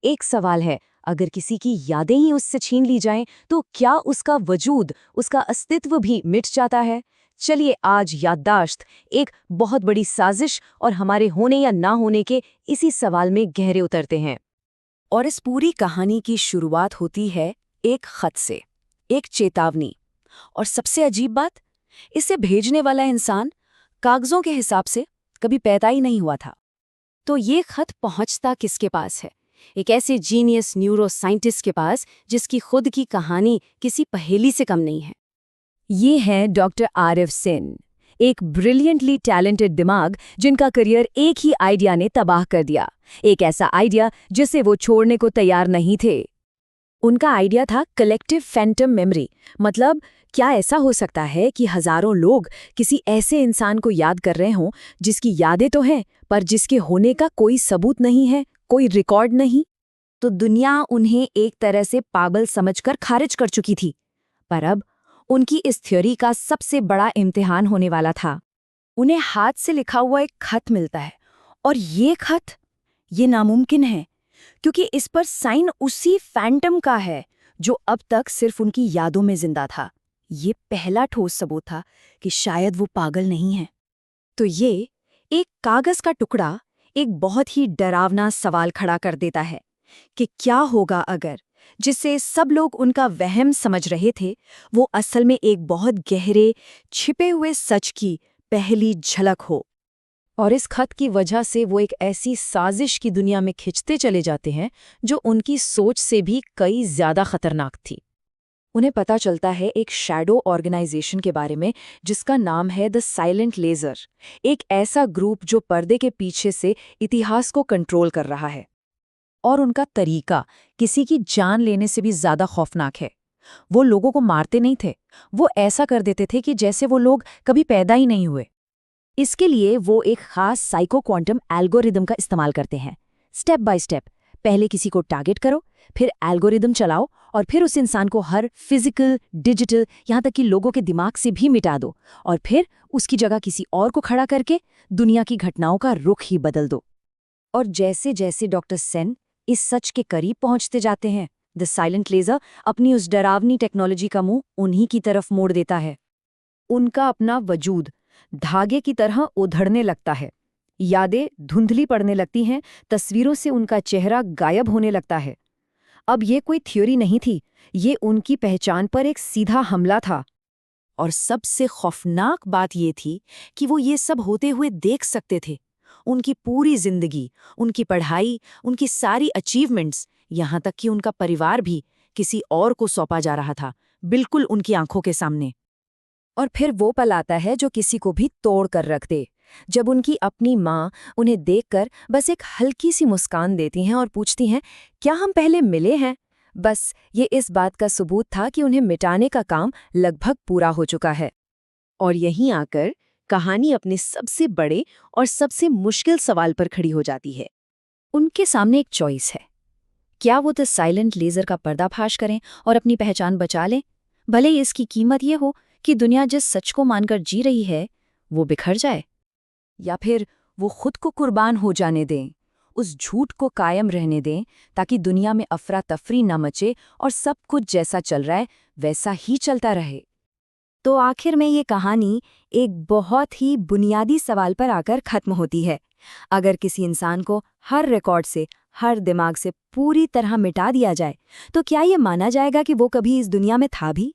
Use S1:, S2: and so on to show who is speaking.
S1: एक सवाल है, अगर किसी की यादें ही उससे छीन ली जाएं, तो क्या उसका वजूद, उसका अस्तित्व भी मिट जाता है? चलिए आज याददाश्त, एक बहुत बड़ी साजिश और हमारे होने या ना होने के इसी सवाल में गहरे उतरते हैं। और इस पूरी कहानी की शुरुआत होती है एक खत से, एक चेतावनी। और सबसे अजीब बात, इसे भेजने वाला इंसान कागजों के हिसाब से कभी पैदा ही नहीं हुआ था। तो ये खत पहुंचता किसके पास है? एक ऐसे जीनियस न्यूरो साइंटिस्ट के पास जिसकी खुद की कहानी किसी पहेली से कम नहीं है। ये है डॉक्टर आरिफ सेन, एक ब्रिलियंटली टैलेंटेड दिमाग जिनका करियर एक ही आइडिया ने तबाह कर दिया। एक ऐसा आइडिया जिसे वो छोड़ने को तैयार नहीं थे। उनका आइडिया था कलेक्टिव फैंटम मेमोरी। मतलब क्या ऐसा हो सकता है कि हजारों लोग किसी ऐसे इंसान को याद कर रहे हों जिसकी यादें तो हैं पर जिसके होने का कोई सबूत नहीं है, कोई रिकॉर्ड नहीं? तो दुनिया उन्हें एक तरह से पागल समझकर खारिज कर चुकी थी। पर अब उनकी इस थ्योरी का सबसे बड़ा इम्तिहान होने वाला था। उन्हें हाथ से लिखा हुआ एक खत मिलता है, और ये नामुमकिन है क्योंकि इस पर साइन उसी फैंटम का है जो अब तक सिर्फ उनकी यादों में जिंदा था। ये पहला ठोस सबूत था कि शायद वो पागल नहीं है। तो ये एक कागज का टुकड़ा एक बहुत ही डरावना सवाल खड़ा कर देता है कि क्या होगा अगर जिसे सब लोग उनका वहम समझ रहे थे, वो असल में एक बहुत गहरे छिपे हुए सच की पहली झलक हो। और इस खत की वजह से वो एक ऐसी साजिश की दुनिया में खिंचते चले जाते हैं जो उनकी सोच से भी कई ज्यादा खतरनाक थी। उन्हें पता चलता है एक शैडो ऑर्गेनाइजेशन के बारे में जिसका नाम है द साइलेंट लेजर। एक ऐसा ग्रुप जो पर्दे के पीछे से इतिहास को कंट्रोल कर रहा है। और उनका तरीका किसी की जान लेने से भी ज्यादा खौफनाक है। वो लोगों को मारते नहीं थे, वो ऐसा कर देते थे कि जैसे वो लोग कभी पैदा ही नहीं हुए। इसके लिए वो एक खास साइको क्वांटम एल्गोरिदम का इस्तेमाल करते हैं। स्टेप बाय स्टेप, पहले किसी को टारगेट करो, फिर एल्गोरिदम चलाओ, और फिर उस इंसान को हर फिजिकल, डिजिटल, यहाँ तक कि लोगों के दिमाग से भी मिटा दो, और फिर उसकी जगह किसी और को खड़ा करके दुनिया की घटनाओं का रुख ही बदल दो। और जैसे जैसे डॉक्टर सेन इस सच के करीब पहुंचते जाते हैं, द साइलेंट लेजर अपनी उस डरावनी टेक्नोलॉजी का मुंह उन्हीं की तरफ मोड़ देता है। उनका अपना वजूद धागे की तरह उधड़ने लगता है। यादें धुंधली पड़ने लगती हैं, तस्वीरों से उनका चेहरा गायब होने लगता है। अब ये कोई थ्योरी नहीं थी, ये उनकी पहचान पर एक सीधा हमला था। और सबसे खौफनाक बात ये थी कि वो ये सब होते हुए देख सकते थे। उनकी पूरी जिंदगी, उनकी पढ़ाई, उनकी सारी अचीवमेंट्स, यहाँ तक कि उनका परिवार भी किसी और को सौंपा जा रहा था, बिल्कुल उनकी आंखों के सामने। और फिर वो पल आता है जो किसी को भी तोड़ कर रख दे, जब उनकी अपनी माँ उन्हें देखकर बस एक हल्की सी मुस्कान देती हैं और पूछती हैं, क्या हम पहले मिले हैं? बस ये इस बात का सबूत था कि उन्हें मिटाने का काम लगभग पूरा हो चुका है। और यहीं आकर कहानी अपने सबसे बड़े और सबसे मुश्किल सवाल पर खड़ी हो जाती है। उनके सामने एक चॉइस है। क्या वो द साइलेंट लेजर का पर्दाफाश करें और अपनी पहचान बचा लें, भले ही इसकी कीमत ये हो कि दुनिया जिस सच को मानकर जी रही है वो बिखर जाए? या फिर वो खुद को कुर्बान हो जाने दें, उस झूठ को कायम रहने दें ताकि दुनिया में अफरा तफरी न मचे और सब कुछ जैसा चल रहा है वैसा ही चलता रहे? तो आखिर में ये कहानी एक बहुत ही बुनियादी सवाल पर आकर खत्म होती है। अगर किसी इंसान को हर रिकॉर्ड से, हर दिमाग से पूरी तरह मिटा दिया जाए, तो क्या ये माना जाएगा कि वो कभी इस दुनिया में था भी?